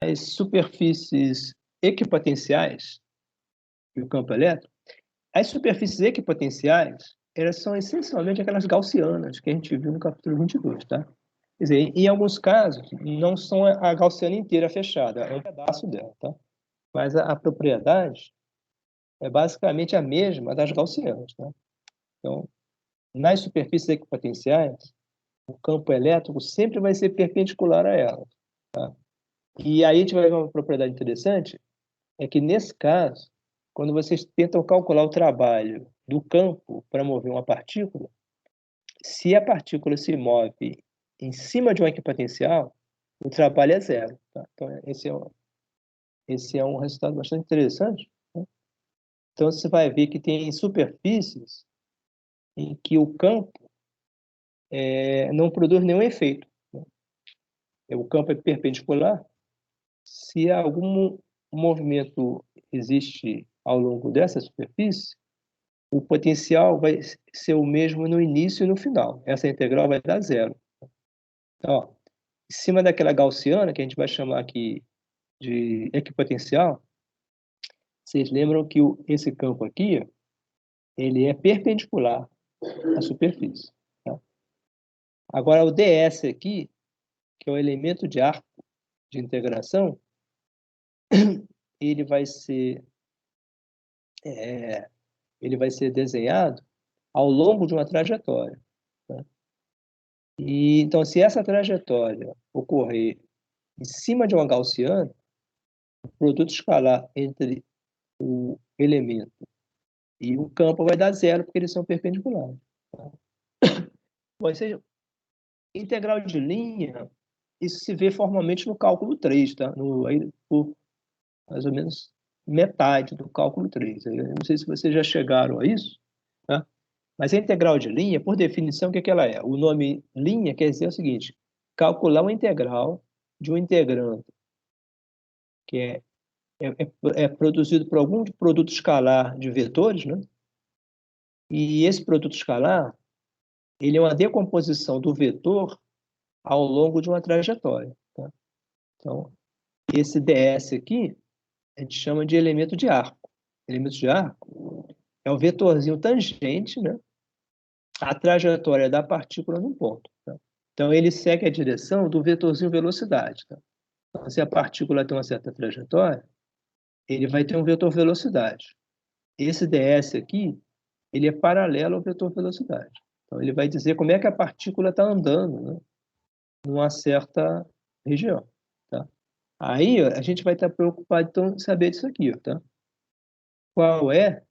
as superfícies equipotenciais e o campo elétrico, as superfícies equipotenciais, elas são essencialmente aquelas gaussianas que a gente viu no capítulo 22, tá? Quer dizer, em alguns casos, não são a gaussiana inteira fechada, é um pedaço dela, tá? Mas a propriedade é basicamente a mesma das gaussianas, tá? Então, nas superfícies equipotenciais, o campo elétrico sempre vai ser perpendicular a ela, tá? E aí a gente vai ver uma propriedade interessante, é que nesse caso, quando vocês tentam calcular o trabalho do campo para mover uma partícula, se a partícula se move em cima de uma equipotencial, o trabalho é zero, tá? Então, esse é um resultado bastante interessante, né? Então, você vai ver que tem superfícies em que o campo não produz nenhum efeito, né? O campo é perpendicular. Se algum movimento existe ao longo dessa superfície, o potencial vai ser o mesmo no início e no final. Essa integral vai dar zero. Então, ó, em cima daquela gaussiana, que a gente vai chamar aqui de equipotencial, vocês lembram que esse campo aqui, ele é perpendicular à superfície, tá? Agora, o ds aqui, que é o elemento de arco de integração, ele vai ser, ele vai ser desenhado ao longo de uma trajetória, tá? E, então, se essa trajetória ocorrer em cima de uma gaussiana, o produto escalar entre o elemento e o campo vai dar zero, porque eles são perpendiculares, tá? Bom, seja, integral de linha, isso se vê formalmente no cálculo 3, tá? Aí, por mais ou menos metade do cálculo 3. Eu não sei se vocês já chegaram a isso, tá? Mas a integral de linha, por definição, o que é que ela é? O nome linha quer dizer o seguinte: calcular uma integral de um integrando que é produzido por algum produto escalar de vetores, né? E esse produto escalar, ele é uma decomposição do vetor ao longo de uma trajetória, tá? Então, esse ds aqui, a gente chama de elemento de arco. Elemento de arco é o vetorzinho tangente, né, à trajetória da partícula num ponto, tá? Então, ele segue a direção do vetorzinho velocidade, tá? Então, se a partícula tem uma certa trajetória, ele vai ter um vetor velocidade. Esse ds aqui, ele é paralelo ao vetor velocidade. Então, ele vai dizer como é que a partícula está andando, né, numa certa região, tá? Aí, ó, a gente vai estar preocupado, então, em saber disso aqui, ó, tá? Qual é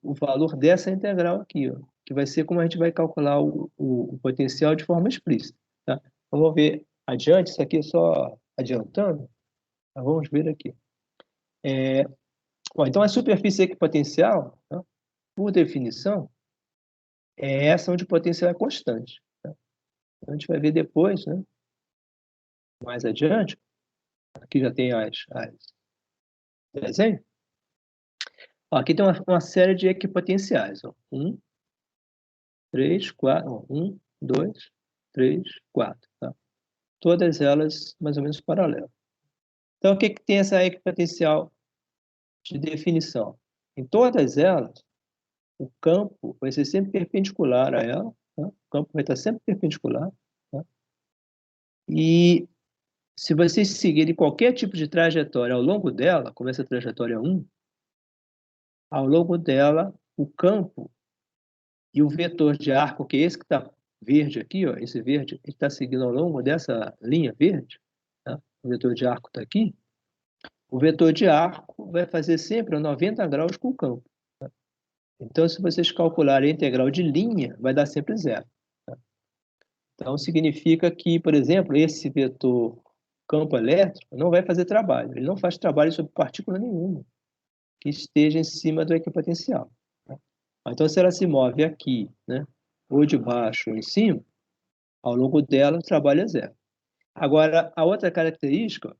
o valor dessa integral aqui, ó, que vai ser como a gente vai calcular o potencial de forma explícita, tá? Vamos ver adiante, isso aqui é só adiantando, tá? Vamos ver aqui. Bom, então, a superfície equipotencial, tá, por definição, é essa onde o potencial é constante, tá? Então, a gente vai ver depois, né, mais adiante, aqui já tem as desenho. Ó, aqui tem uma série de equipotenciais, ó. 1, 3, 4, ó, 1, 2, 3, 4, tá? Todas elas mais ou menos paralelas. Então, o que tem essa equipotencial de definição? Em todas elas, o campo vai ser sempre perpendicular a ela, tá? O campo vai estar sempre perpendicular, tá? E se vocês seguirem qualquer tipo de trajetória ao longo dela, como essa trajetória 1, ao longo dela, o campo e o vetor de arco, que é esse que está verde aqui, ó, esse verde, ele está seguindo ao longo dessa linha verde, tá? O vetor de arco está aqui. O vetor de arco vai fazer sempre a 90 graus com o campo, tá? Então, se vocês calcularem a integral de linha, vai dar sempre zero, tá? Então, significa que, por exemplo, esse vetor campo elétrico não vai fazer trabalho. Ele não faz trabalho sobre partícula nenhuma que esteja em cima do equipotencial, tá? Então, se ela se move aqui, né, ou de baixo ou em cima, ao longo dela, o trabalho é zero. Agora, a outra característica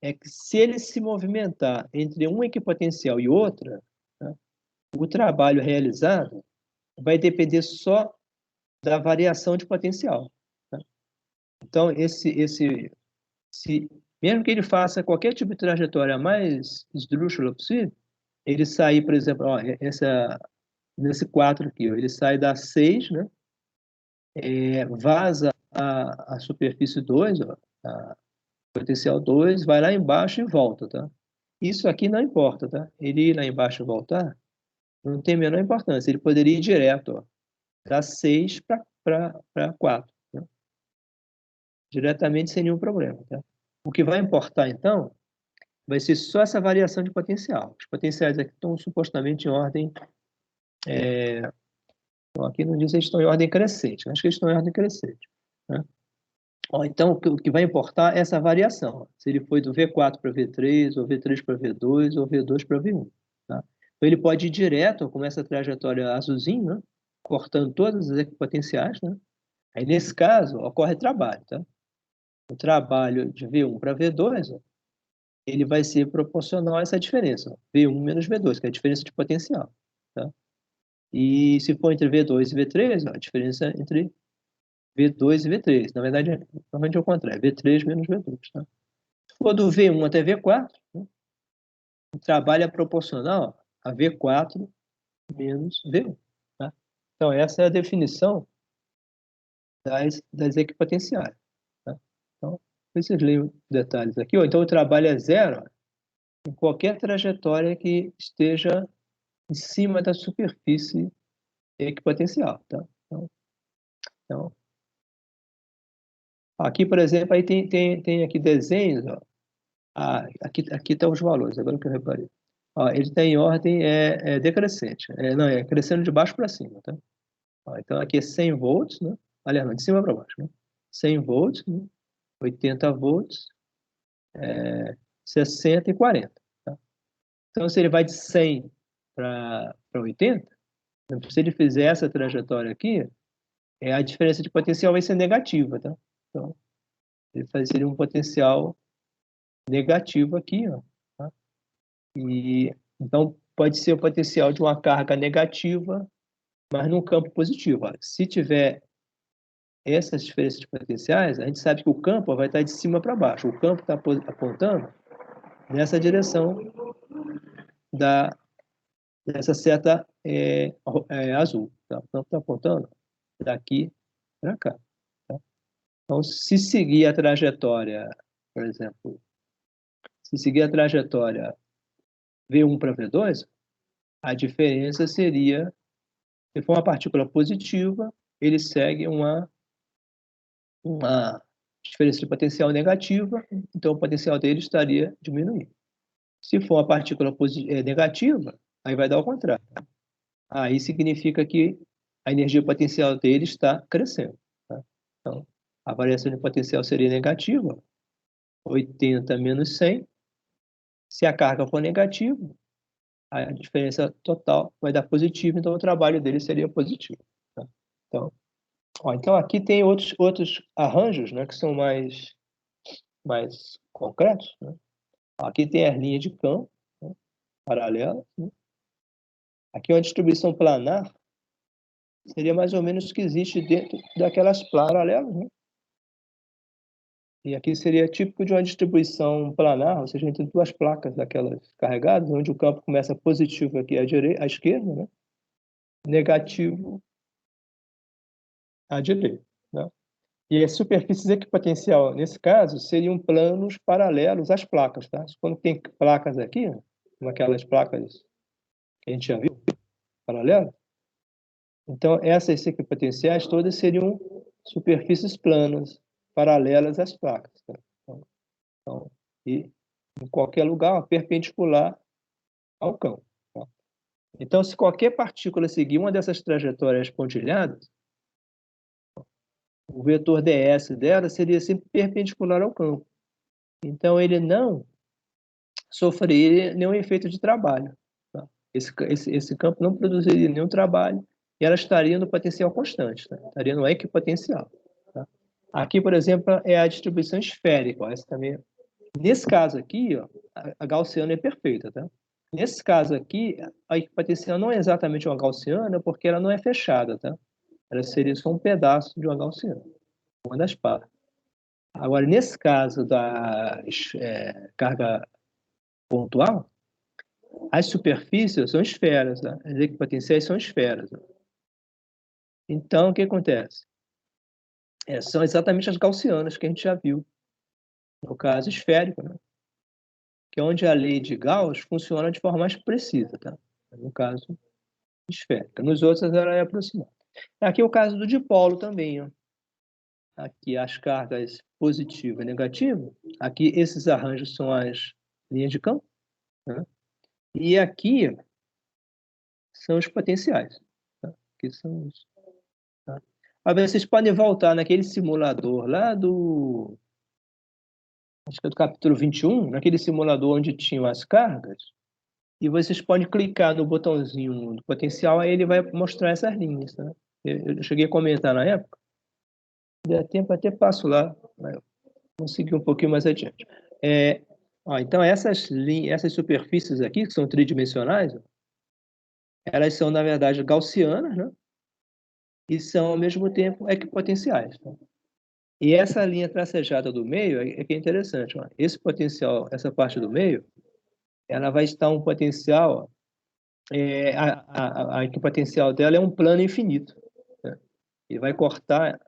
é que se ele se movimentar entre um equipotencial e outra, né, o trabalho realizado vai depender só da variação de potencial, tá? Então, se Mesmo que ele faça qualquer tipo de trajetória mais esdrúxula possível, ele sair, por exemplo, ó, nesse 4 aqui, ó, ele sai da 6, né? Vaza a superfície 2, ó, a potencial 2, vai lá embaixo e volta, tá? Isso aqui não importa, tá? Ele ir lá embaixo e voltar, não tem a menor importância. Ele poderia ir direto, ó, da 6 para 4, né? Diretamente sem nenhum problema, tá? O que vai importar, então, vai ser só essa variação de potencial. Os potenciais aqui estão supostamente em ordem. Então, aqui não diz que eles estão em ordem crescente, acho que eles estão em ordem crescente, né? Ó, então, o que vai importar é essa variação. Se ele foi do V4 para V3, ou V3 para V2, ou V2 para V1. Tá? Então, ele pode ir direto, com essa trajetória azulzinha, né? Cortando todas as equipotenciais, né? Aí, nesse caso, ocorre trabalho. Tá? O trabalho de V1 para V2, ó, ele vai ser proporcional a essa diferença, ó, V1 menos V2, que é a diferença de potencial. Tá? E se for entre V2 e V3, ó, a diferença entre V2 e V3. Na verdade, normalmente é o contrário, V3 menos V2. Tá? Se for do V1 até V4, né, o trabalho é proporcional a V4 menos V1. Tá? Então, essa é a definição das equipotenciais. Tá? Então, vocês leem os detalhes aqui. Ó. Então, o trabalho é zero em qualquer trajetória que esteja em cima da superfície equipotencial. Tá? Então, aqui, por exemplo, aí tem aqui desenhos. Ó. Aqui estão os valores, agora que eu reparei. Ó, ele está em ordem decrescente. Não, é crescendo de baixo para cima. Tá? Ó, então, aqui é 100 volts, né? Aliás, não, de cima para baixo. Né? 100 volts, né? 80 volts, 60 e 40. Tá? Então, se ele vai de 100 para 80, se ele fizer essa trajetória aqui, a diferença de potencial vai ser negativa. Tá? Então, seria um potencial negativo aqui. Ó, tá? E, então, pode ser o potencial de uma carga negativa, mas num campo positivo. Ó. Se tiver essas diferenças de potenciais, a gente sabe que o campo vai estar de cima para baixo. O campo está apontando nessa direção dessa seta azul. Tá? O campo está apontando daqui para cá. Tá? Então, se seguir a trajetória, por exemplo, se seguir a trajetória V1 para V2, a diferença seria, se for uma partícula positiva, ele segue uma diferença de potencial negativa, então o potencial dele estaria diminuindo. Se for uma partícula negativa, aí vai dar o contrário. Aí significa que a energia potencial dele está crescendo. Tá? Então, a variação de potencial seria negativa, 80 menos 100. Se a carga for negativa, a diferença total vai dar positivo, então o trabalho dele seria positivo. Tá? Então aqui tem outros arranjos, né, que são mais concretos. Né? Aqui tem as linhas de campo, né, paralelas. Né? Aqui uma distribuição planar seria mais ou menos o que existe dentro daquelas paralelas. Né? E aqui seria típico de uma distribuição planar, ou seja, entre duas placas daquelas carregadas, onde o campo começa positivo aqui à esquerda, né? Negativo à direita. Né? E as superfícies equipotencial, nesse caso, seriam planos paralelos às placas. Tá? Quando tem placas aqui, como aquelas placas que a gente já viu, paralelas, então essas equipotenciais todas seriam superfícies planas, paralelas às placas. Tá? Então, e em qualquer lugar, perpendicular ao campo. Tá? Então, se qualquer partícula seguir uma dessas trajetórias pontilhadas, o vetor ds dela seria sempre perpendicular ao campo. Então, ele não sofreria nenhum efeito de trabalho. Tá? Esse campo não produziria nenhum trabalho e ela estaria no potencial constante, tá? Estaria no equipotencial. Tá? Aqui, por exemplo, é a distribuição esférica. Ó, essa também. Nesse caso aqui, ó, a gaussiana é perfeita. Tá? Nesse caso aqui, a equipotencial não é exatamente uma gaussiana porque ela não é fechada. Tá? Ela seria só um pedaço de uma gaussiana, uma das partes. Agora, nesse caso da carga pontual, as superfícies são esferas, né? As equipotenciais são esferas. Né? Então, o que acontece? São exatamente as gaussianas que a gente já viu, no caso esférico, né? Que é onde a lei de Gauss funciona de forma mais precisa, tá? No caso esférica. Nos outros, ela é aproximada. Aqui é o caso do dipolo também, ó. Aqui as cargas positiva e negativa. Aqui esses arranjos são as linhas de campo, né? E aqui são os potenciais, tá? Aqui são os, tá? Agora, vocês podem voltar naquele simulador lá do... Acho que é do capítulo 21, naquele simulador onde tinham as cargas, e vocês podem clicar no botãozinho do potencial, aí ele vai mostrar essas linhas, tá? Eu cheguei a comentar na época, se der tempo até passo lá, vamos seguir um pouquinho mais adiante. Então, essas superfícies aqui, que são tridimensionais, elas são, na verdade, gaussianas, né? E são, ao mesmo tempo, equipotenciais. Tá? E essa linha tracejada do meio é que é interessante. Ó. Esse potencial, essa parte do meio, ela vai estar um potencial, a equipotencial dela é um plano infinito. Né? E vai cortar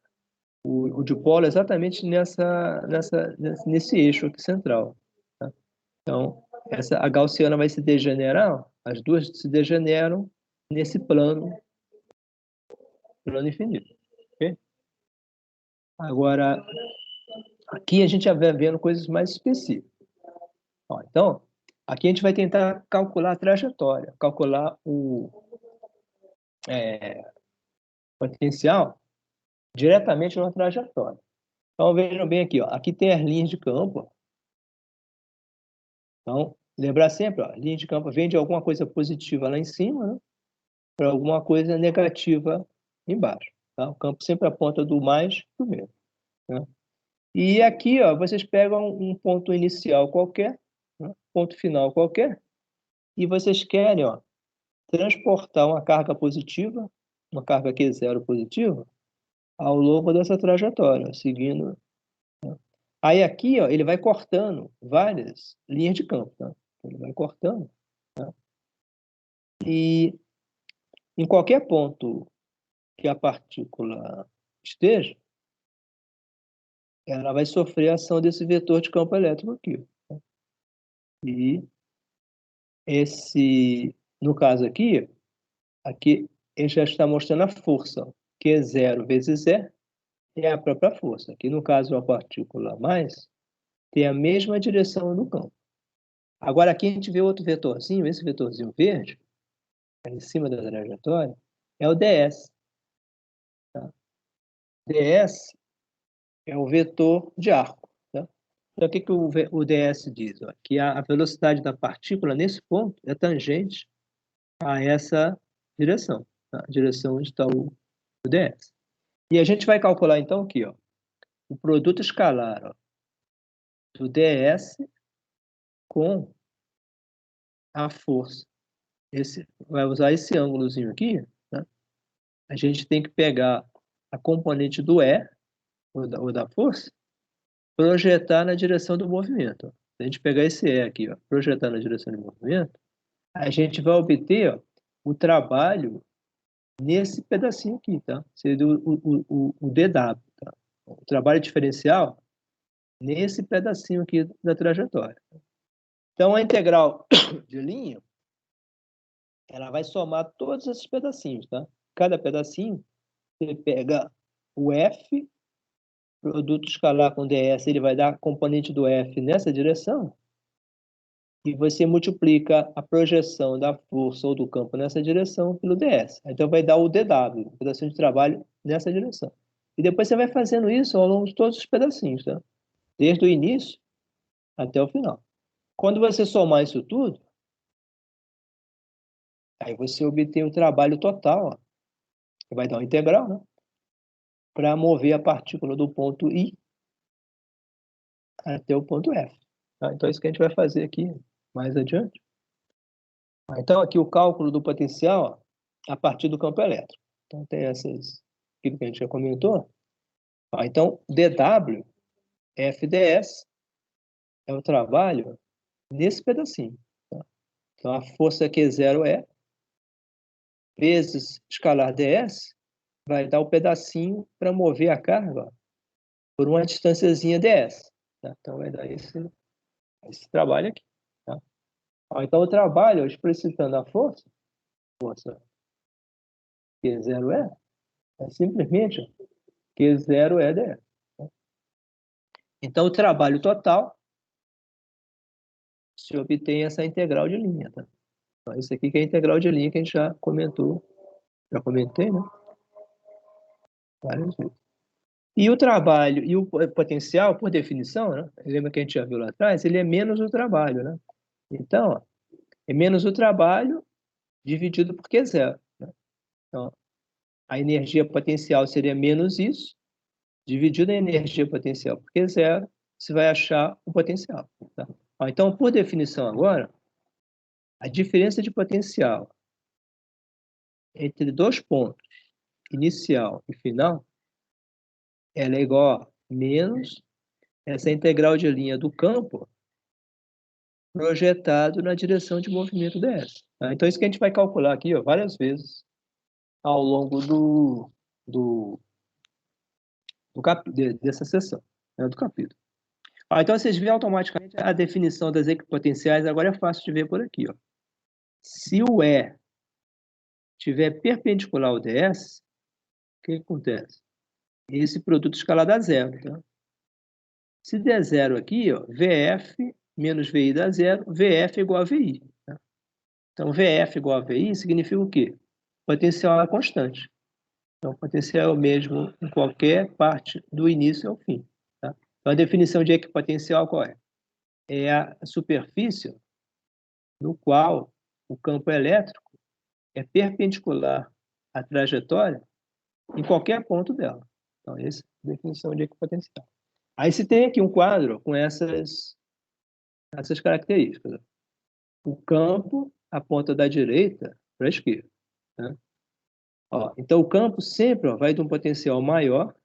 o dipolo exatamente nesse eixo aqui central. Tá? Então, a gaussiana vai se degenerar, as duas se degeneram nesse plano infinito. Okay? Agora, aqui a gente já vai vendo coisas mais específicas. Ó, então, aqui a gente vai tentar calcular a trajetória, calcular o potencial diretamente na trajetória. Então, vejam bem aqui, ó, aqui tem as linhas de campo. Ó. Então, lembrar sempre, ó, linha de campo vem de alguma coisa positiva lá em cima, né, para alguma coisa negativa embaixo. Tá? O campo sempre aponta do mais para o menos. Né? E aqui, ó, vocês pegam um ponto inicial qualquer, né, ponto final qualquer, e vocês querem, ó, transportar uma carga positiva, uma carga Q0 positiva, ao longo dessa trajetória, seguindo. Né? Aí aqui, ó, ele vai cortando várias linhas de campo. Tá? Ele vai cortando. Tá? E em qualquer ponto que a partícula esteja, ela vai sofrer a ação desse vetor de campo elétrico aqui. Tá? E no caso aqui ele já está mostrando a força, que é 0 vezes E, é a própria força. Aqui, no caso, a partícula mais tem a mesma direção no campo. Agora, aqui a gente vê outro vetorzinho, esse vetorzinho verde, em cima da trajetória, é o ds. Tá? ds é o vetor de arco. Tá? Então, o que o ds diz? Ó? Que a velocidade da partícula, nesse ponto, é tangente a essa direção. Tá? A direção onde está o ds. E a gente vai calcular, então, aqui, ó, o produto escalar, ó, do ds com a força. Vai usar esse ângulozinho aqui, né? A gente tem que pegar a componente do E, ou da força, projetar na direção do movimento. Ó. Se a gente pegar esse E aqui, ó, projetar na direção do movimento, a gente vai obter, ó, o trabalho nesse pedacinho aqui, tá? Seria o DW, tá? O trabalho diferencial nesse pedacinho aqui da trajetória. Então, a integral de linha, ela vai somar todos esses pedacinhos, tá? Cada pedacinho, você pega o F, produto escalar com ds, ele vai dar a componente do F nessa direção, e você multiplica a projeção da força ou do campo nessa direção pelo ds. Então, vai dar o dw, pedacinho de trabalho nessa direção. E depois você vai fazendo isso ao longo de todos os pedacinhos, tá? Desde o início até o final. Quando você somar isso tudo, aí você obtém o trabalho total, ó, que vai dar uma integral, né? Para mover a partícula do ponto I até o ponto F. Tá? Então, é isso que a gente vai fazer aqui mais adiante. Então, aqui o cálculo do potencial, ó, a partir do campo elétrico. Então, tem aquilo que a gente já comentou. Então, dW FDS é o trabalho nesse pedacinho. Tá? Então, a força Q0 é vezes escalar ds, vai dar o pedacinho para mover a carga por uma distânciazinha ds. Tá? Então, vai dar esse trabalho aqui. Tá? Então, o trabalho, explicitando a força Q0 é simplesmente Q0 é ds. Tá? Então, o trabalho total se obtém essa integral de linha. Tá? Então, isso aqui que é a integral de linha que a gente já comentou. Já comentei, né? Várias vezes. E o trabalho e o potencial, por definição, né? Lembra que a gente já viu lá atrás? Ele é menos o trabalho, né? Então, ó, é menos o trabalho dividido por Q0. Né? Então, a energia potencial seria menos isso, dividido a energia potencial por Q0, você vai achar o potencial. Tá? Ó, então, por definição agora, a diferença de potencial entre dois pontos, inicial e final, ela é igual a menos essa integral de linha do campo projetado na direção de movimento ds. Tá? Então, isso que a gente vai calcular aqui ó, várias vezes ao longo dessa sessão, né, do capítulo. Então, vocês veem automaticamente a definição das equipotenciais, agora é fácil de ver por aqui. Ó. Se o E estiver perpendicular ao ds, o que acontece? Esse produto escalar dá zero. Tá? Se der zero aqui, ó, VF menos VI dá zero, VF é igual a VI. Tá? Então, VF igual a VI significa o quê? Potencial é constante. Então, o potencial é o mesmo em qualquer parte do início ao fim. Tá? Então, a definição de equipotencial qual é? É a superfície no qual o campo elétrico é perpendicular à trajetória em qualquer ponto dela. Então, essa é a definição de equipotencial. Aí se tem aqui um quadro com essas características. O campo aponta da direita para a esquerda. Né? Ó, então, o campo sempre vai de um potencial maior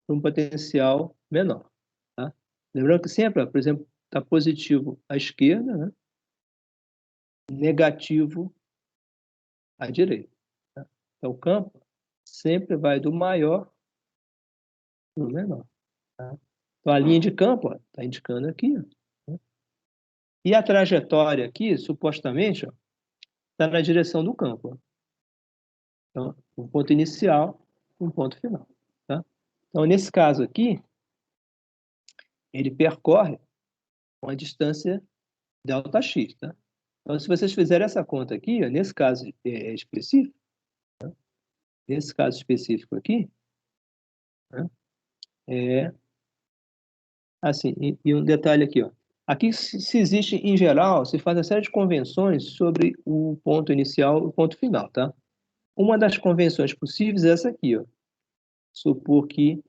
para um potencial menor. Tá? Lembrando que sempre, por exemplo, está positivo à esquerda, né? Negativo à direita. Tá? Então, o campo sempre vai do maior para o menor. Tá? Então, a linha de campo está indicando aqui. Ó, né? E a trajetória aqui, supostamente, está na direção do campo. Ó. Então, um ponto inicial e um ponto final. Tá? Então, nesse caso aqui, ele percorre uma distância Δx. Tá? Então, se vocês fizerem essa conta aqui, ó, nesse caso específico, né? Nesse caso específico aqui, né? É assim, e um detalhe aqui, ó. Aqui, se existe, em geral, se faz uma série de convenções sobre o ponto inicial e o ponto final, tá? Uma das convenções possíveis é essa aqui, ó. Supor que o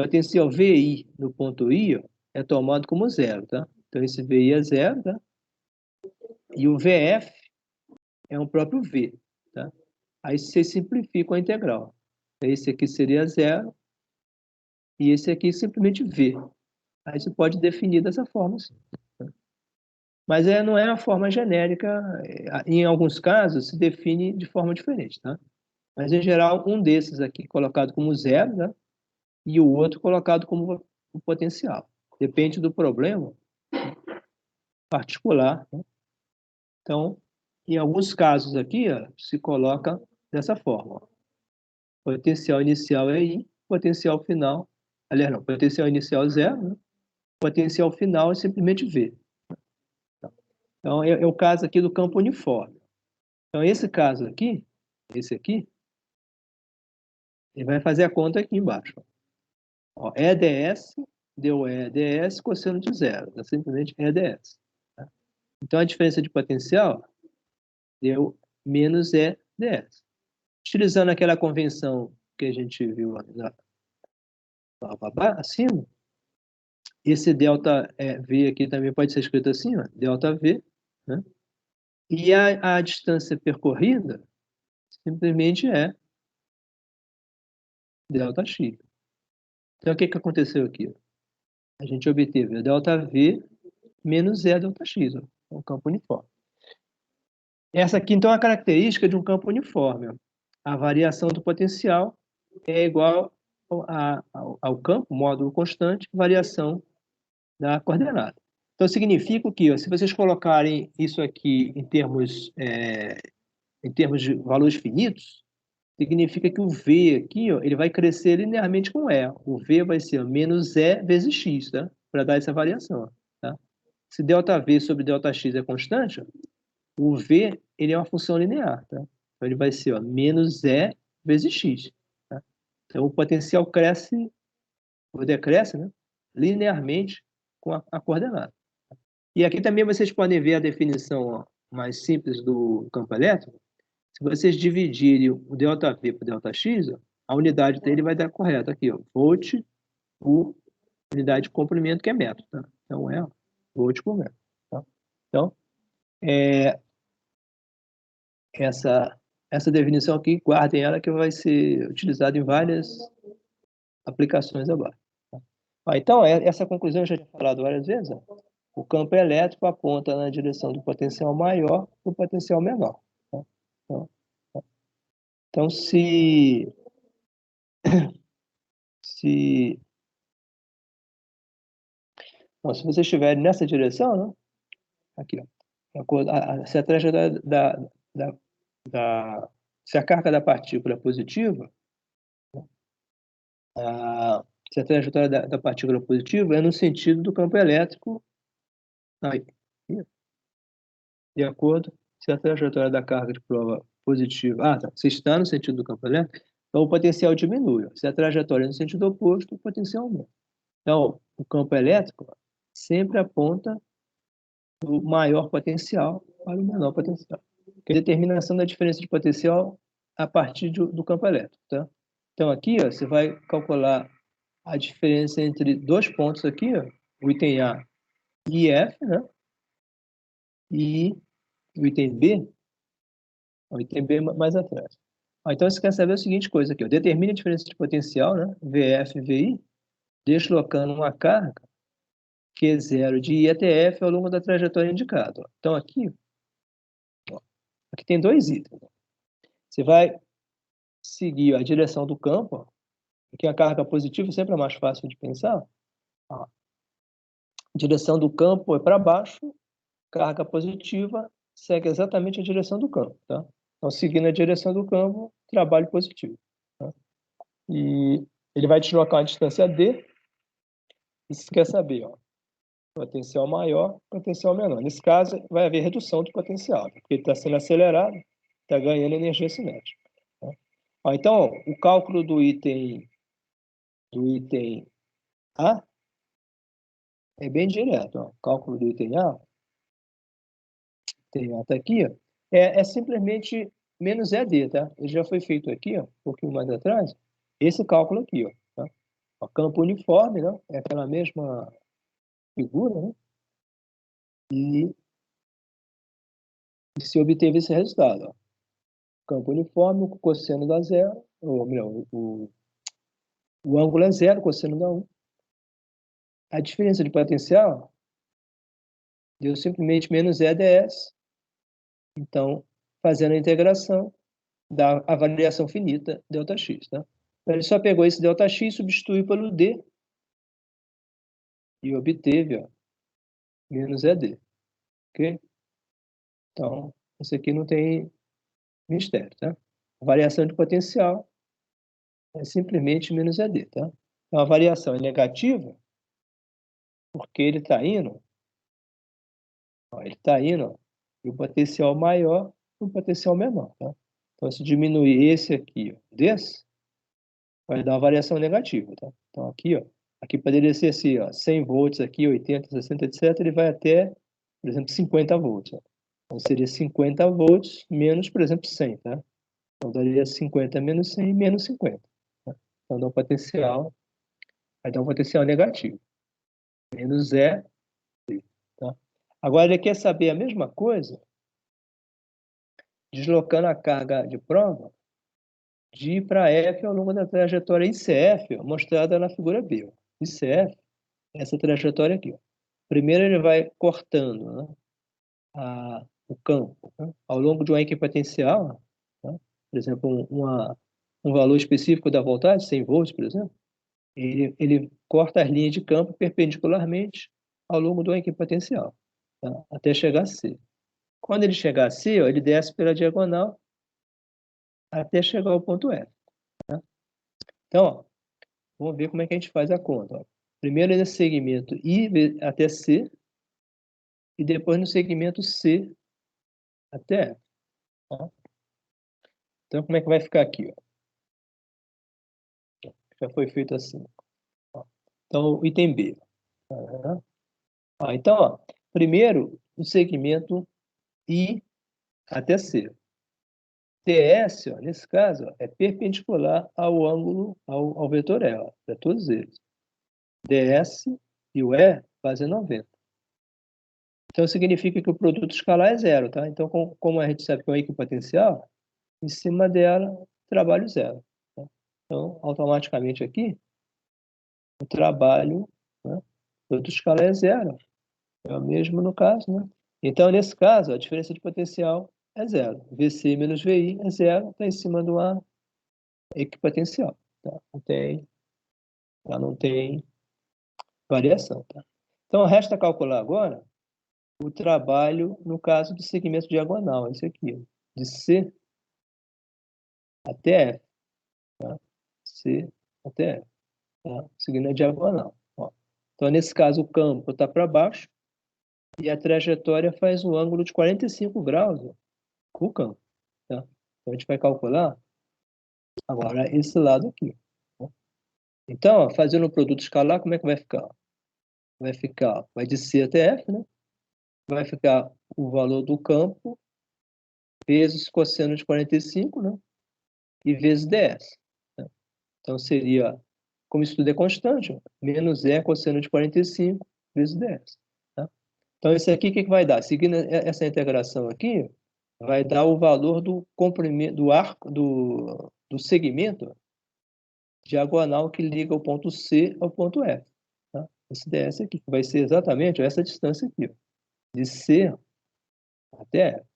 potencial VI no ponto I ó, é tomado como zero, tá? Então, esse VI é zero, tá? E o VF é um próprio V, tá? Aí você simplifica a integral. Esse aqui seria zero e esse aqui simplesmente V. Aí você pode definir dessa forma, assim. Mas não é a forma genérica. Em alguns casos, se define de forma diferente, tá? Mas, em geral, um desses aqui colocado como zero, né? E o outro colocado como o potencial. Depende do problema particular. Né? Então, em alguns casos aqui, ó, se coloca dessa forma. Ó. Potencial inicial é I, potencial final... Aliás, não, potencial inicial é zero, né? Potencial final é simplesmente V. Então, é o caso aqui do campo uniforme. Então, esse caso aqui, esse aqui, ele vai fazer a conta aqui embaixo. Ó, EDS deu EDS cosseno de zero. É simplesmente EDS. Tá? Então, a diferença de potencial deu menos EDS. Utilizando aquela convenção que a gente viu acima, esse delta V aqui também pode ser escrito assim, ó, delta V, né? E a distância percorrida simplesmente é delta x. Então, o que aconteceu aqui? a gente obteve o ΔV menos E ΔX, ó, um campo uniforme. Essa aqui, então, é a característica de um campo uniforme. Ó. A variação do potencial é igual ao campo, módulo constante, variação da coordenada. Então, significa que, ó, se vocês colocarem isso aqui em termos de valores finitos, significa que o V aqui, ó, ele vai crescer linearmente com E. O V vai ser ó, menos E vezes X, tá? Para dar essa variação. Ó, tá? Se ΔV sobre ΔX é constante, ó, o V ele é uma função linear. Tá? Então, ele vai ser ó, menos E vezes X. Tá? Então, o potencial cresce, ou decresce, né? Linearmente com a coordenada. E aqui também vocês podem ver a definição ó, mais simples do campo elétrico. Se vocês dividirem o ΔV por ΔX, ó, a unidade dele vai dar correto aqui, ó, volt por unidade de comprimento, que é metro. Tá? Então, é volt por metro. Tá? Então, essa definição aqui, guardem ela, que vai ser utilizada em várias aplicações agora. Tá? Então, essa conclusão eu já tinha falado várias vezes. Ó. O campo elétrico aponta na direção do potencial maior para o potencial menor. Tá? Então, se, bom, se vocês estiverem nessa direção, né? Aqui, ó, se a trajetória se a carga da partícula é positiva, se a trajetória da partícula é positiva, é no sentido do campo elétrico, aí, de acordo, se a trajetória da carga de prova positiva, tá, se está no sentido do campo elétrico, então o potencial diminui. Se a trajetória é no sentido oposto, o potencial aumenta. Então, o campo elétrico sempre aponta o maior potencial para o menor potencial. Que é a determinação da diferença de potencial a partir do campo elétrico. Tá? Então, aqui ó, você vai calcular a diferença entre dois pontos aqui, ó, o item A e F, né? E o item B, o item B mais atrás. Então, você quer saber a seguinte coisa aqui, ó, determine a diferença de potencial, né? VF e VI, deslocando uma carga Q0 de I até F ao longo da trajetória indicada. Ó. Então, aqui tem dois itens. Você vai seguir a direção do campo, porque a carga positiva sempre é mais fácil de pensar. A direção do campo é para baixo, carga positiva segue exatamente a direção do campo. Tá? Então, seguindo a direção do campo, trabalho positivo. Tá? E ele vai deslocar uma distância D, e você quer saber, ó, potencial maior, potencial menor. Nesse caso, vai haver redução do potencial, porque ele está sendo acelerado, está ganhando energia cinética. Tá? Ó, então, o cálculo do item A é bem direto. Ó. O cálculo do item A, tem até aqui, ó, é simplesmente menos ED, tá? Ele já foi feito aqui, ó, um pouquinho mais atrás, esse cálculo aqui, ó, tá? O campo uniforme, né? É aquela mesma figura, né? E se obteve esse resultado, ó. Campo uniforme, o cosseno dá zero, ou melhor, o ângulo é zero, o cosseno dá 1. A diferença de potencial deu simplesmente menos EDS. Então, fazendo a integração, dá a variação finita, ΔX, tá? Então, ele só pegou esse ΔX, substituiu pelo D e obteve, ó, menos ED, ok? Então, isso aqui não tem mistério, tá? A variação de potencial é simplesmente menos ED, tá? Então, a variação é negativa porque ele está indo, ó, e o potencial maior e o potencial menor, tá? Então, se diminuir esse aqui, ó, desse, vai dar uma variação negativa, tá? Então, aqui poderia ser assim, ó, 100 volts aqui, 80, 60, etc. Ele vai até, por exemplo, 50 volts. Ó. Então, seria 50 volts menos, por exemplo, 100, tá? Então, daria 50 menos 100, menos 50. Tá? Então, vai dar um potencial negativo. Menos é, tá? Agora, ele quer saber a mesma coisa, deslocando a carga de prova de I para F ao longo da trajetória ICF, ó, mostrada na figura B. Ó. ICF essa trajetória aqui. Ó. Primeiro ele vai cortando, né, o campo, né, ao longo de uma equipotencial, né, por exemplo, um valor específico da voltagem, 100 volts, por exemplo, ele corta as linhas de campo perpendicularmente ao longo de uma equipotencial, tá, até chegar a C. Quando ele chegar a C, ó, ele desce pela diagonal até chegar ao ponto F. Tá? Então, ó, vamos ver como é que a gente faz a conta. Ó. Primeiro nesse segmento I até C, e depois no segmento C até F. Tá? Então, como é que vai ficar aqui? Ó? Já foi feito assim. Ó. Então, o item B. Tá? Então, ó, primeiro, o segmento I até C. TS, ó, nesse caso, ó, é perpendicular ao ângulo, ao vetor E, para todos eles. DS e o E fazem 90. Então, significa que o produto escalar é zero, tá? Então, como a gente sabe que é uma equipotencial, em cima dela, trabalho zero. Tá? Então, automaticamente aqui, o trabalho, né, o produto escalar é zero. É o mesmo no caso, né? Então, nesse caso, a diferença de potencial é zero. VC menos VI é zero, está em cima de uma equipotencial. Tá? Não tem variação. Tá? Então, resta calcular agora o trabalho no caso do segmento diagonal, esse aqui, ó, de C até F. Tá? C até F. Tá? Seguindo a diagonal. Ó. Então, nesse caso, o campo está para baixo e a trajetória faz um ângulo de 45 graus, ó, com o campo. Tá? Então, a gente vai calcular agora esse lado aqui. Tá? Então, ó, fazendo o produto escalar, como é que vai ficar? Vai de C até F, né? Vai ficar o valor do campo vezes cosseno de 45, né? E vezes ds. Né? Então, seria, como isso tudo é constante, ó, menos E cosseno de 45 vezes ds. Tá? Então, isso aqui, o que vai dar? Seguindo essa integração aqui, vai dar o valor do comprimento, do arco, do segmento diagonal que liga o ponto C ao ponto F. Tá? Esse ds aqui, que vai ser exatamente essa distância aqui, ó, de C até F.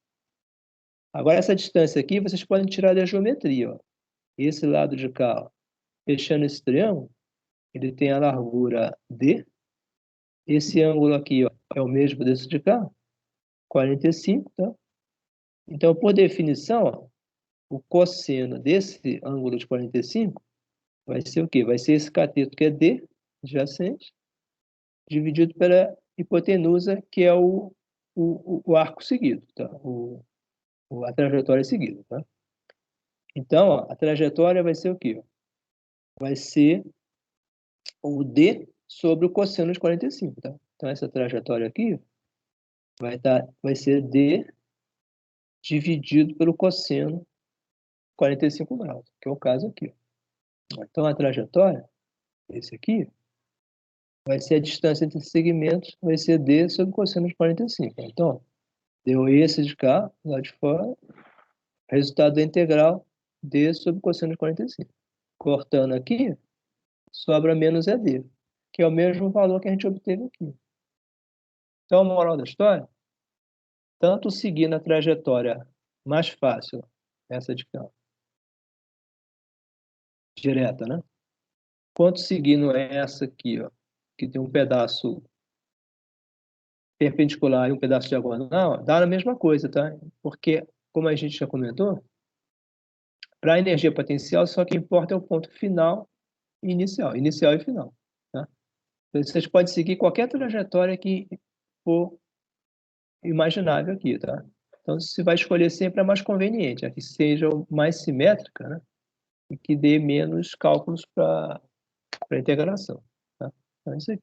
Agora, essa distância aqui, vocês podem tirar da geometria. Ó. Esse lado de cá, ó, fechando esse triângulo, ele tem a largura D. Esse ângulo aqui, ó, é o mesmo desse de cá, 45, tá? Então, por definição, ó, o cosseno desse ângulo de 45 vai ser o quê? Vai ser esse cateto que é D, adjacente, dividido pela hipotenusa, que é o arco seguido, tá? A trajetória seguida, tá? Então, ó, a trajetória vai ser o quê? Vai ser o D sobre o cosseno de 45, tá? Então, essa trajetória aqui vai ser D dividido pelo cosseno 45 graus, que é o caso aqui. Então, a trajetória, esse aqui, vai ser a distância entre segmentos, vai ser D sobre cosseno de 45. Então, deu esse de cá, lá de fora, resultado da integral, D sobre cosseno de 45. Cortando aqui, sobra menos ED, que é o mesmo valor que a gente obteve aqui. Então, a moral da história, tanto seguir na trajetória mais fácil, essa de cá, direta, né? Quanto seguindo essa aqui, ó, que tem um pedaço perpendicular e um pedaço diagonal, dá a mesma coisa, tá? Porque, como a gente já comentou, para a energia potencial, só que importa é o ponto final e inicial e final, tá? Então, vocês podem seguir qualquer trajetória que for imaginável aqui, tá? Então, você vai escolher sempre a mais conveniente, a que seja mais simétrica, né? E que dê menos cálculos para a integração, tá? Então, isso aqui.